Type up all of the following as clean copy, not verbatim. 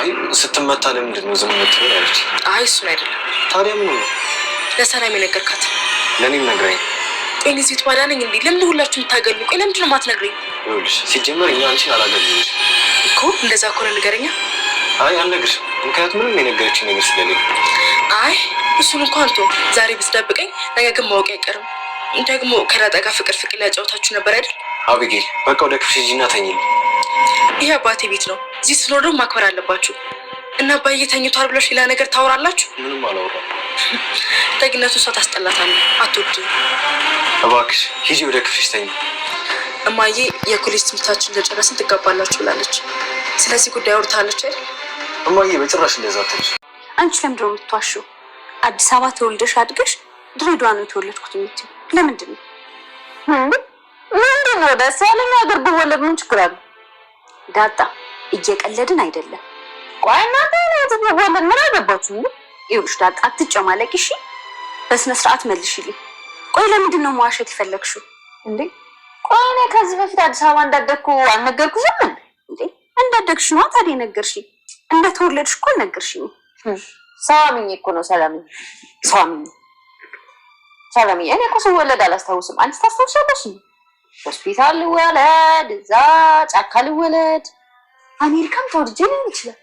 አይ ስትመታ ለምንድን ነው ዝም የምትለው አለች። አይ እሱን አይደለም። ታዲያ ምን ነው? ለሰላም የነገርካት? ለእኔም ነግረኝ። ቆይ እኔ ሴት ባዳ ነኝ እንዴ? ለምን ሁላችሁም የምታገሉ? ቆይ ለምንድን ነው የማትነግረኝ? ይኸውልሽ ሲጀመር እኛ አንቺን አላገኘንሽ እኮ። እንደዛ ከሆነ ንገረኛ። አይ አልነግርሽም፣ ምክንያቱም ምንም የነገረችኝ ነገር ስለሌለ። አይ እሱን እንኳን ተው። ዛሬ ብትደብቀኝ ነገ ግን ማወቅ አይቀርም። ደግሞ ከዳጣ ጋር ፍቅር ሊያጫወታችሁ ነበር አይደል? አቢጌል በቃ ወደ ክፍልሽ ሂጂና ተኝልኝ። ይሄ አባቴ ቤት ነው። እዚህ ስትኖር ደግሞ ማክበር አለባችሁ። እና አባዬ ተኝቷል ብለሽ ሌላ ነገር ታወራላችሁ? ምንም አላወራም። ደግነቱ እሷ ታስጠላታለህ። አትወድም። እባክሽ ሂጂ ወደ ክፍልሽ ተኝ። እማዬ የኮሌጅ ትምህርታችን እንደጨረስን ትጋባላችሁ ብላለች። ስለዚህ ጉዳይ አውርታለች አይደል? እማዬ በጭራሽ እንደዛ አትልሽ። አንቺ ለምንድን ነው የምትዋሺው? አዲስ አበባ ተወልደሽ አድገሽ ድሬዳዋ ነው የተወለድኩት የምትይው ለምንድን ነው? ምንድን ነው ደስ ያለኝ ሀገር ብወለድ ምን ችግር አለ? ዳጣ እየቀለድን አይደለም። ቆይ እናንተ ወለድ ምን አገባችሁ? ይኸውልሽ ዳጣ አትጨማለቂ እሺ። በስነ ስርዓት መልሽልኝ። ቆይ ለምንድን ነው መዋሸት የፈለግሽው እንዴ? ቆይ እኔ ከዚህ በፊት አዲስ አበባ እንዳደግኩ አልነገርኩሽም እንዴ? እንዳደግሽ ነው ታዲያ ነገርሽኝ። እንደተወለድሽ እኮ ነገርሽኝ። ሰላምዬ እኮ ነው ሰላምዬ እኔ እኮ ስወለድ አላስታውስም። አንቺ ታስታውሻለሽ? ሆስፒታል ልወለድ፣ እዛ ጫካ ልወለድ፣ አሜሪካም ተወልጄ ሊሆን ይችላል።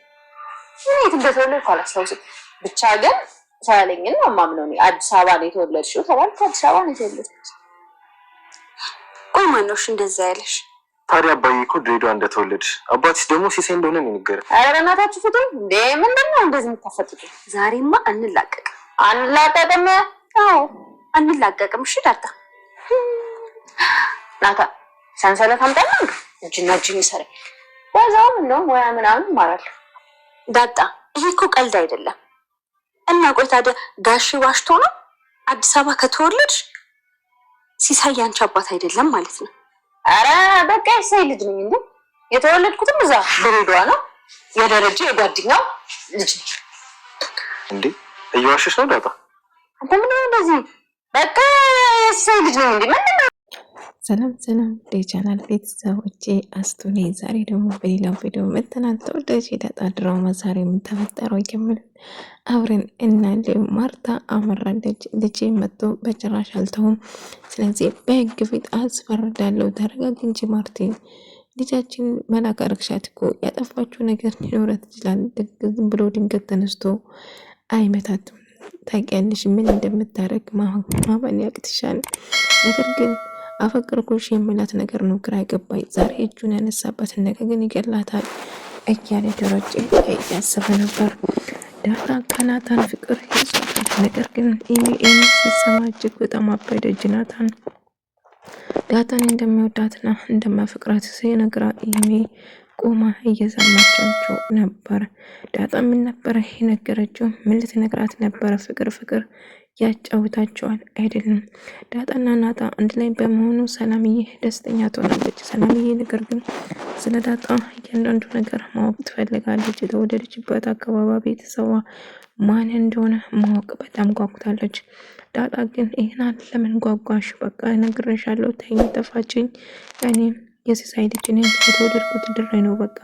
እኔ የት እንደተወለድኩ አላስታውስም። ብቻ ግን ሳያለኝን ነው የማምነው። እኔ አዲስ አበባ ነው የተወለድሽው ተባልኩ። አዲስ አበባ ነው የተወለድኩት። ቆይ ማነውሽ እንደዛ ያለሽ? ታዲያ አባዬ እኮ ድሬዳዋ እንደተወለድሽ አባትሽ ደግሞ ሲሳይ እንደሆነ ነው የሚነገረው። ኧረ በእናታችሁ ፍቱኝ እንዴ! ምንድን ነው እንደዚህ የምታፈጥጡት? ዛሬማ አንላቀቅም። አዎ አንላቀቅም። እሺ ዳጣ ናታ ሰንሰለት አምጣና እጅና እጅ ይሰራል። በዛውም ነው ሙያ ምናምን እማራለሁ። ዳጣ ይሄ እኮ ቀልድ አይደለም። እና ቆይ ታዲያ ጋሽ ዋሽቶ ነው አዲስ አበባ ከተወለድሽ ሲሳይ ያንቺ አባት አይደለም ማለት ነው? አረ በቃ ሲሳይ ልጅ ነኝ እንዴ? የተወለድኩትም እዛ ድሬዳዋ ነው። የደረጀ የጓደኛው ልጅ እንዴ? እየዋሸሽ ነው ዳጣ? አንተ ምን ነው እንደዚህ? በቃ ሲሳይ ልጅ ነኝ እንዴ? ምን ነው? ሰላም የቻናል ቤተሰቦቼ አስቱኔ ዛሬ ደግሞ በሌላ ቪዲዮ መጥተናል። ተወዳጅ የዳጣ ድራማ ዛሬ የምታፈጠረው ጀምር አብረን እናያለን። ማርታ አመራለች። ልጄ መጥቶ በጭራሽ አልተውም፣ ስለዚህ በህግ ፊት አስፈርዳለሁ። ተረጋጊ እንጂ ማርቴ፣ ልጃችን መላክ አርግሻት እኮ ያጠፋችው ነገር ሊኖረት ይችላል። ዝም ብሎ ድንገት ተነስቶ አይመታትም። ታውቂያለሽ ምን እንደምታረግ ማመን ያቅትሻል። ነገር ግን አፈቅርኩሽ የምላት ነገር ነው ግራ አይገባኝ። ዛሬ እጁን ያነሳበትን ነገር ግን ይገላታል እያለ ደረጀ እያሰበ ነበር። ዳጣ ከናታን ፍቅር ይዟታል። ነገር ግን ኢሚኤን ስትሰማ እጅግ በጣም አበደች። ናታን ዳጣን እንደሚወዳትና እንደማፈቅራት ሲነግራ ኢሚ ቆማ እየሰማቻቸው ነበር። ዳጣ ምን ነበረ የነገረችው? ምን ልትነግራት ነበረ? ፍቅር ያጫውታቸዋል አይደለም? ዳጣና ናታ አንድ ላይ በመሆኑ ሰላምዬ ደስተኛ ትሆናለች። ሰላምዬ ነገር ግን ስለ ዳጣ እያንዳንዱ ነገር ማወቅ ትፈልጋለች። የተወለደችበት አካባቢ ቤተሰቧ ማን እንደሆነ ማወቅ በጣም ጓጉታለች። ዳጣ ግን ይህን ለምን ጓጓሽ? በቃ እነግርሻለሁ፣ ተይኝ፣ ተፋችኝ፣ እኔም የሲሳይ ልጅ ነኝ፣ የተወለድኩት ድሬ ነው። በቃ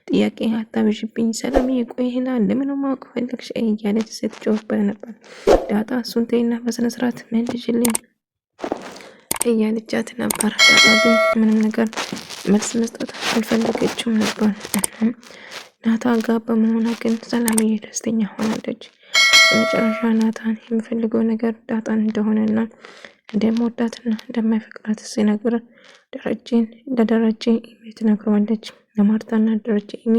ጥያቄ አታብዥብኝ። ሰላምዬ ቆይ ይሄን ለምን ማወቅ ፈለግሽ? እያለች ስትጮህበት ነበር። ዳጣ እሱን ተይና በስነ ስርዓት መልሽልኝ እያለቻት ነበር። ዳጣ ግን ምንም ነገር መልስ መስጠት አልፈለገችም ነበር። ናታ ጋር በመሆኗ ግን ሰላምዬ ደስተኛ ሆናለች። በመጨረሻ ናታን የሚፈልገው ነገር ዳጣን እንደሆነና እንደምወዳትና እንደማይፈቅራት ሲነግር ለደረጀ ኢሜ ትነግረዋለች። ለማርታና ደረጀ ኢሜ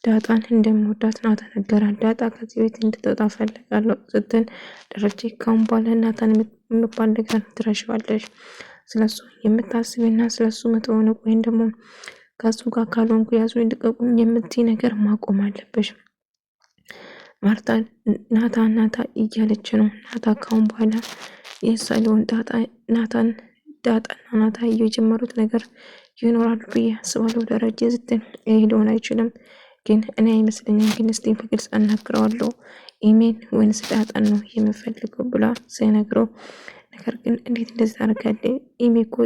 ዳጣን እንደምወዳት ናታ ነገራት። ዳጣ ከዚህ ቤት እንድትወጣ ፈልጋለሁ ስትል ደረጀ ካሁን በኋላ ናታን የሚባል ነገር ትረሺዋለሽ፣ ስለሱ የምታስቢና ስለሱ መተሆነ ወይም ደግሞ ከሱ ጋር ካልሆንኩ ያዙ ልቀቁኝ የምትይ ነገር ማቆም አለብሽ። ማርታ ናታ እያለች ነው። ናታ ካሁን በኋላ የሳሎን ዳጣና ናታ የጀመሩት ነገር ይኖራሉ ብዬ አስባለሁ። ደረጀ ስትል ይሄ ሊሆን አይችልም፣ ግን እኔ አይመስለኝም፣ ግን እስቲ በግልጽ አናግረዋለሁ ኢሜን ወይንስ ዳጣን ነው የምፈልገው ብላ ሲነግረው፣ ነገር ግን እንዴት እንደዚህ ታደርጋለህ? ኢሜ እኮ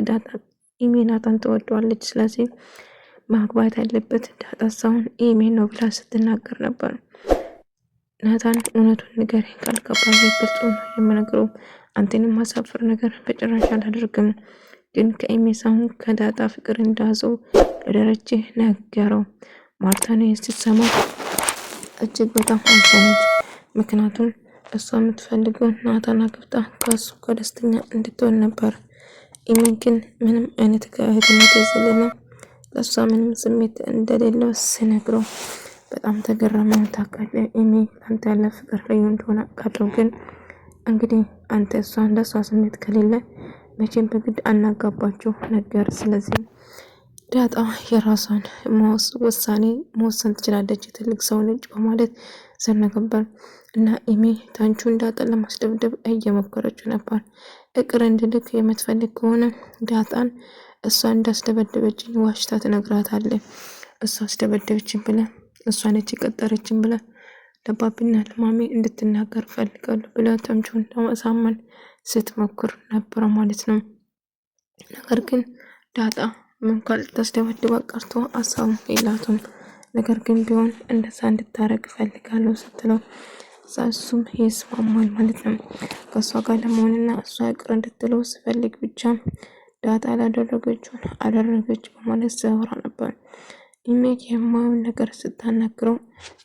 ኢሜ ናታን ትወደዋለች፣ ስለዚህ ማግባት ያለበት ዳጣ ሳይሆን ኢሜ ነው ብላ ስትናገር ነበር። ናታን እውነቱን ንገረኝ ካልገባህ ግልጽ ነው የምነግረው፣ አንተንም ማሳፈር ነገር በጭራሽ አላደርግም። ግን ከኢሜ ሳይሆን ከዳጣ ፍቅር እንዳዘው ለደረጀ ነገረው። ማርታን ስትሰማ እጅግ በጣም አዘነች። ምክንያቱም እሷ የምትፈልገው ናታን አግብታ ከሱ ደስተኛ እንድትሆን ነበር። ኢሜ ግን ምንም አይነት ከእህትነት የዘለለ ለእሷ ምንም ስሜት እንደሌለው ስነግረው በጣም ተገረመ። ታውቃለህ ኢሜ አንተ ያለ ፍቅር ላይ እንደሆነ አውቃለሁ፣ ግን እንግዲህ አንተ እሷ ለእሷ ስሜት ከሌለ መቼም በግድ አናጋባቸው ነገር። ስለዚህ ዳጣ የራሷን ውሳኔ መወሰን ትችላለች፣ ትልቅ ሰው ነች በማለት ዘነገበር እና ኢሜ ታንቹ ዳጣ ለማስደብደብ እየሞከረችው ነበር። እቅር እንድልክ የምትፈልግ ከሆነ ዳጣን እሷ እንዳስደበደበችኝ ዋሽታ ትነግራታለች። እሷ አስደበደበችኝ ብለ እሷ ነች የቀጠረችን ብለ ለባቢና ለማሚ እንድትናገር ፈልጋለሁ ብለ ተምቹን ለማሳመን ስትሞክር ነበር ማለት ነው። ነገር ግን ዳጣ ምን ካልታስደበድባ ቀርቶ አሳቡ የላትም። ነገር ግን ቢሆን እንደዛ እንድታረግ ፈልጋለሁ ስትለው እሱም ይስማማል ማለት ነው። ከእሷ ጋር ለመሆንና እሷ ይቅር እንድትለው ስፈልግ ብቻ ዳጣ ያላደረገችውን አደረገች በማለት ሲያወራ ነበር። ኢሜጅ የማየውን ነገር ስታናግረው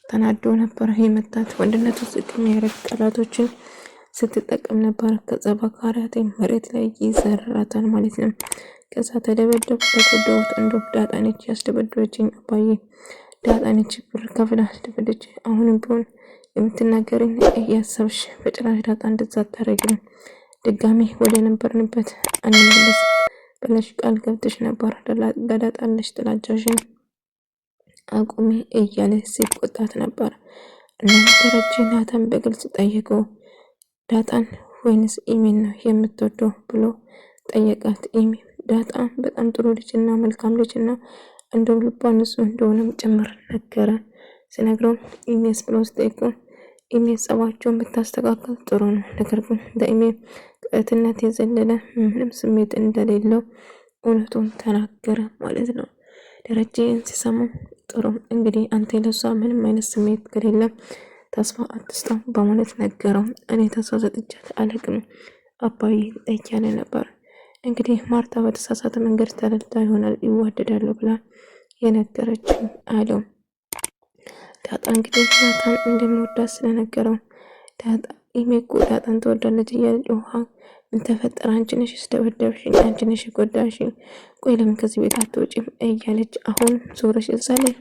ተናዶ ነበር የመታት። ወንድነቱ ዝቅ የሚያደርግ ቃላቶችን ስትጠቀም ነበር። ከጸባ ካሪያቴ መሬት ላይ ይዘራታል ማለት ነው። ከዛ ተደበደቡ ተጎዳሁት። እንደው ዳጣ ነች ያስደበደበችኝ አባዬ፣ ዳጣ ነች ብር ከፍላ አስደበደች። አሁንም ቢሆን የምትናገረኝ እያሰብሽ በጭራሽ ዳጣ እንደዛ አታረጊም። ድጋሚ ወደ ነበርንበት አንመለስ ብለሽ ቃል ገብተሽ ነበር። ለዳጣለሽ ጥላቻሽን አቁሚ እያለ ሲቆጣት ነበር። እና ደረጀ ናታን በግልጽ ጠየቀው፣ ዳጣን ወይንስ ኢሜን ነው የምትወደው ብሎ ጠየቃት። ኢሜ ዳጣ በጣም ጥሩ ልጅና መልካም ልጅና እንደው ልቧ ንጹህ እንደሆነም ጭምር ነገረ። ሲነግረው ኢሜስ ብሎ ስጠይቀው ኢሜ ጸባቸውን ብታስተካከል ጥሩ ነው፣ ነገር ግን ለኢሜ ቅጥነት የዘለለ ምንም ስሜት እንደሌለው እውነቱን ተናገረ ማለት ነው። ደረጀን ሲሰማ ጥሩ እንግዲህ አንተ ለሷ ምንም አይነት ስሜት ከሌለ ተስፋ አትስጠው በማለት ነገረው። እኔ ተስፋ ሰጥቻት አለቅም አባዬ እያለ ነበር። እንግዲህ ማርታ በተሳሳተ መንገድ ተረድታ ይሆናል ይዋደዳሉ ብላ የነገረችኝ አለው። ዳጣ እንግዲህ ናታን እንደሚወዳት ስለነገረው ዳጣ ኢሜኮ ዳጣን ትወዳለች እያለች ውሃ ምን ተፈጠረ? አንቺ ነሽ ስደበደብሽኝ፣ አንቺ ነሽ ጎዳሽኝ፣ ቆይ ለምን ከዚህ ቤት አትወጪም? እያለች አሁን ዞረሽ እዛ ላይ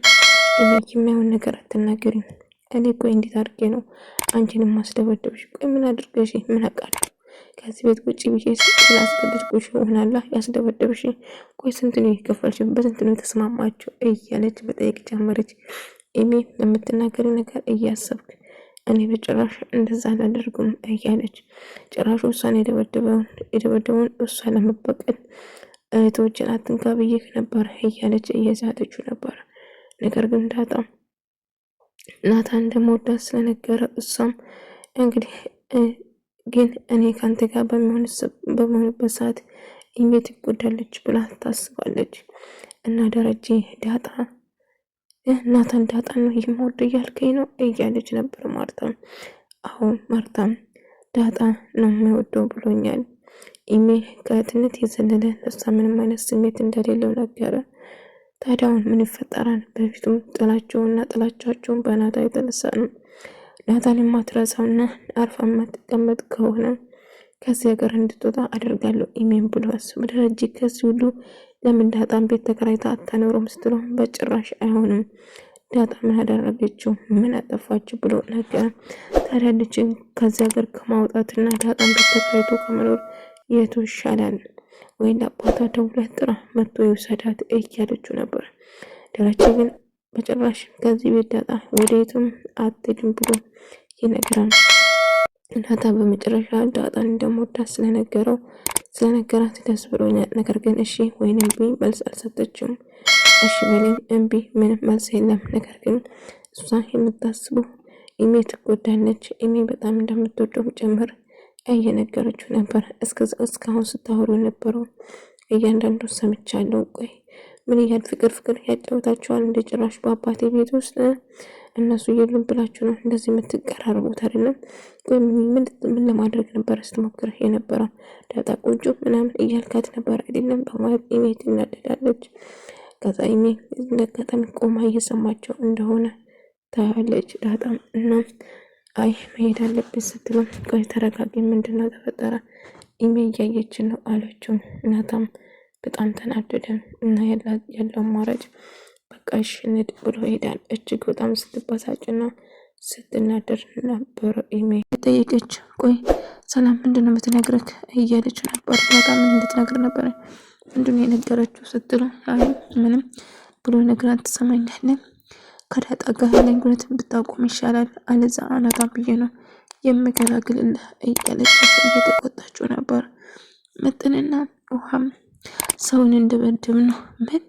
ኢሜክ የሚያውን ነገር አትናገሪም። እኔ ቆይ እንዴት አድርጌ ነው አንቺንም ማስደበደብሽ? ቆይ ምን አድርገሽ? ምን አውቃለሁ ከዚህ ቤት ውጪ ብዬ ስላስገደድኩሽ ይሆናላ ያስደበደብሽ። ቆይ ስንት ነው የከፈልሽ? በስንት ነው የተስማማችሁ? እያለች በጠየቅ ጀመረች። ኢሜ ለምትናገሪ ነገር እያሰብክ እኔ በጭራሽ እንደዛ አላደርግም እያለች ጭራሹ እሷን የደበደበውን እሷ ለመበቀል እህቶችን አትንካ ብዬሽ ነበር እያለች እየዛተችው ነበር። ነገር ግን ዳጣ ናታን እንደምወዳት ስለነገረ እሷም እንግዲህ ግን እኔ ካንተ ጋር በሚሆንበት ሰዓት ኢሜ ትጎዳለች ብላ ታስባለች። እና ደረጀ ዳጣ ናታን ዳጣ ነው የምወድ እያልከኝ ነው እያለች ነበር ማርታ። አሁን ማርታም ዳጣ ነው የሚወደው ብሎኛል። ኢሜ ከእህትነት የዘለለ ለሷ ምንም አይነት ስሜት እንደሌለው ነገረ። ታዲያውን ምን ይፈጠራል? በፊቱም ጥላቻቸውን በናታ የተነሳ ነው። ናታን የማትረሳውና አርፋ የማትቀመጥ ከሆነ ከዚህ ሀገር እንድትወጣ አደርጋለሁ ኢሜን ብሎ አስብ። ደረጀ ከዚህ ሁሉ ለምን ዳጣን ቤት ተከራይታ አታኖረም ስትለው በጭራሽ አይሆንም፣ ዳጣ ምን አደረገችው? ምን አጠፋችው? ብሎ ነገረ። ታዲያ ልጅን ከዚህ ሀገር ከማውጣትና ዳጣን ቤት ተከራይቶ ከመኖር የቱ ይሻላል? ወይ ለአባቷ ደውላ ጥራ መጥቶ ይውሰዳት እያለችው ነበር። ደረጀ ግን በጭራሽ ከዚህ ቤት ዳጣ ወዴትም አትሄድም ብሎ ይነግራል። ዳጣ በመጨረሻ ዳጣን እንደምወዳት ስለነገራት ደስ ብሎኛል። ነገር ግን እሺ ወይም እምቢ መልስ አልሰጠችም። እሺ በለኝ እምቢ ምንም መልስ የለም። ነገር ግን እሷ የምታስበው ኢሜ ትጎዳለች፣ ኢሜ በጣም እንደምትወደው ጭምር እየነገረችው ነበር። እስካሁን ስታወሩ የነበረው እያንዳንዱ ሰምቻለሁ። ቆይ ምን ያህል ፍቅር ያጫወታችኋል እንደ ጭራሽ በአባቴ ቤት ውስጥ እነሱ የሉም ብላችሁ ነው እንደዚህ የምትቀራረቡት አይደለም? ወይ ምን ለማድረግ ነበር ስትሞክር የነበረው? ዳጣ ቆንጆ ምናምን እያልካት ነበር አይደለም? በማለት ኢሜት እናደዳለች። ከዛ ኢሜት እንደጋጣሚ ቆማ እየሰማቸው እንደሆነ ታያለች ዳጣም እና አይ መሄድ አለብን ስትለው ቆይ ተረጋጊ፣ ምንድነው ተፈጠረ? ኢሜ እያየችን ነው አለችው። እናታም በጣም ተናደደ እና ያለው አማራጭ በቃ እሺ እንሂድ ብሎ ሄዳል። እጅግ በጣም ስትበሳጭና ስትናደር ነበር። ኢሜ ጠየቀች። ቆይ ሰላም ምንድነው የምትነግረክ እያለች ነበር። በጣም ምን እንድትነግር ነበር ምንድነው የነገረችው ስትለው አይ ምንም ብሎ ነግራት ትሰማኛለህ ከዳጣ ጋር ያለኝ ግንኙነት ብታቆም ይሻላል፣ አለዛ አናታም ብዬ ነው የምገላግልልህ እያለች እየተቆጣችው ነበር። መጠንና ውሃም ሰውን እንደበድብ ነው ምን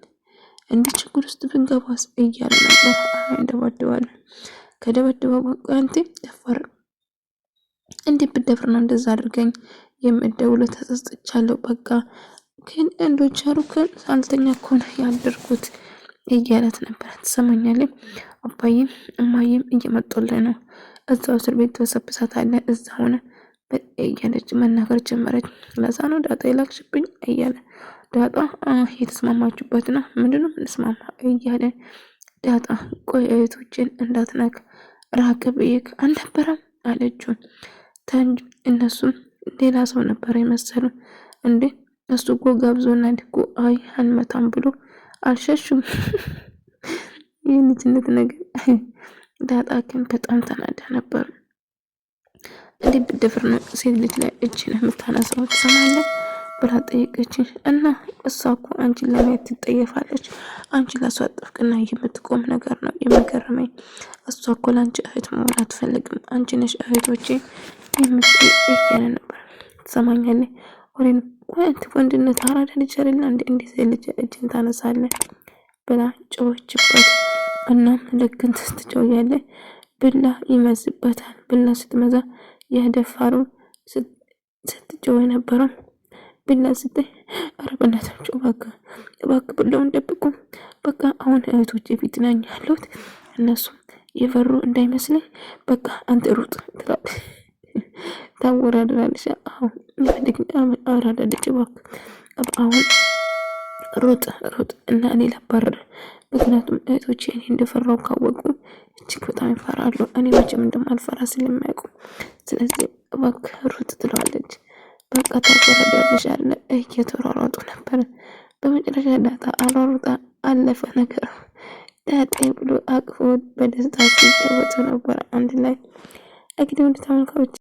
እንደ ችግር ውስጥ ብንገባስ እያለ ነበር። እንደባደባል ከደበደበው በቃ አንተ ደፋር እንዴ ብደፍር ነው እንደዛ አድርገኝ የምደውለው ተጸጽቻለሁ። በቃ ግን እንዶቻሩከን ሳልተኛ ከሆነ ያደርኩት እያለት ነበር። ትሰማኛለህ አባዬም እማዬም እየመጡልህ ነው፣ እዛው እስር ቤት ተሰብሳታለህ እዛ ሆነ እያለች መናገር ጀመረች። ለዛ ነው ዳጣ ይላክሽብኝ እያለ ዳጣ የተስማማችበት ነው ምንድነው ምንስማማ እያለ ዳጣ ቆይ እህቶችን እንዳትነክ ራቅ ብዬክ አልነበረም አለችው። እነሱም ሌላ ሰው ነበር የመሰሉ እንዴ እሱ እኮ ጋብዞና ድጎ አይ አንመታም ብሎ አልሸሹም። የልጅነት ነገር ዳጣ ግን በጣም ተናዳ ነበር። እንዴ ብደፍር ነው ሴት ልጅ ላይ እጅን የምታነሳው ትሰማለህ ብላ ጠየቀችኝ። እና እሷ እኮ አንቺን ለማየት ትጠየፋለች፣ አንቺን ላስዋጠፍቅና የምትቆም ነገር ነው የሚገርመኝ። እሷ እኮ ለአንቺ እህት መሆን አትፈልግም፣ አንቺ ነሽ እህቶቼ የምትይ እያለ ነበር። ትሰማኛለህ ወሬን ወንድ ወንድነት አራዳ ልጅ አይደለ እንዴ ሴት ልጅ እጅን ታነሳለህ ብላ ጮኸችበት። እናም ልክን ስትጮህ ያለ ብላ ይመዝበታል። ብላ ስትመዛ ያደፋሩ ስትጮህ የነበረው ብላ ስትይ ኧረ በእናታችሁ እባክህ ብላውን ደብቁ፣ በቃ አሁን እህቶቼ ፊት ነኝ ያለሁት እነሱ የፈሩ እንዳይመስለኝ በቃ አንተ ሩጥ ትላለች። ታወራድራለች። አሁን አራዳ ልጅ እባክህ አሁን ሩጥ እና እኔ ላባረር፣ ምክንያቱም እህቶቼ እኔ እንደፈራው ካወቁ እጅግ በጣም ይፈራሉ፣ እኔ መቼም እንደማልፈራ ስለማያውቁ፣ ስለዚህ እባክህ ሩጥ ትለዋለች። በቃ ታወራዳለች አለ። እየተሯሯጡ ነበር። በመጨረሻ ዳጣ አሯሩጣ አለፈ ነገር ዳጤ ብሎ አቅፎ በደስታ ሲጫወቱ ነበር አንድ ላይ። እንግዲህ ወደ ተመልካቾች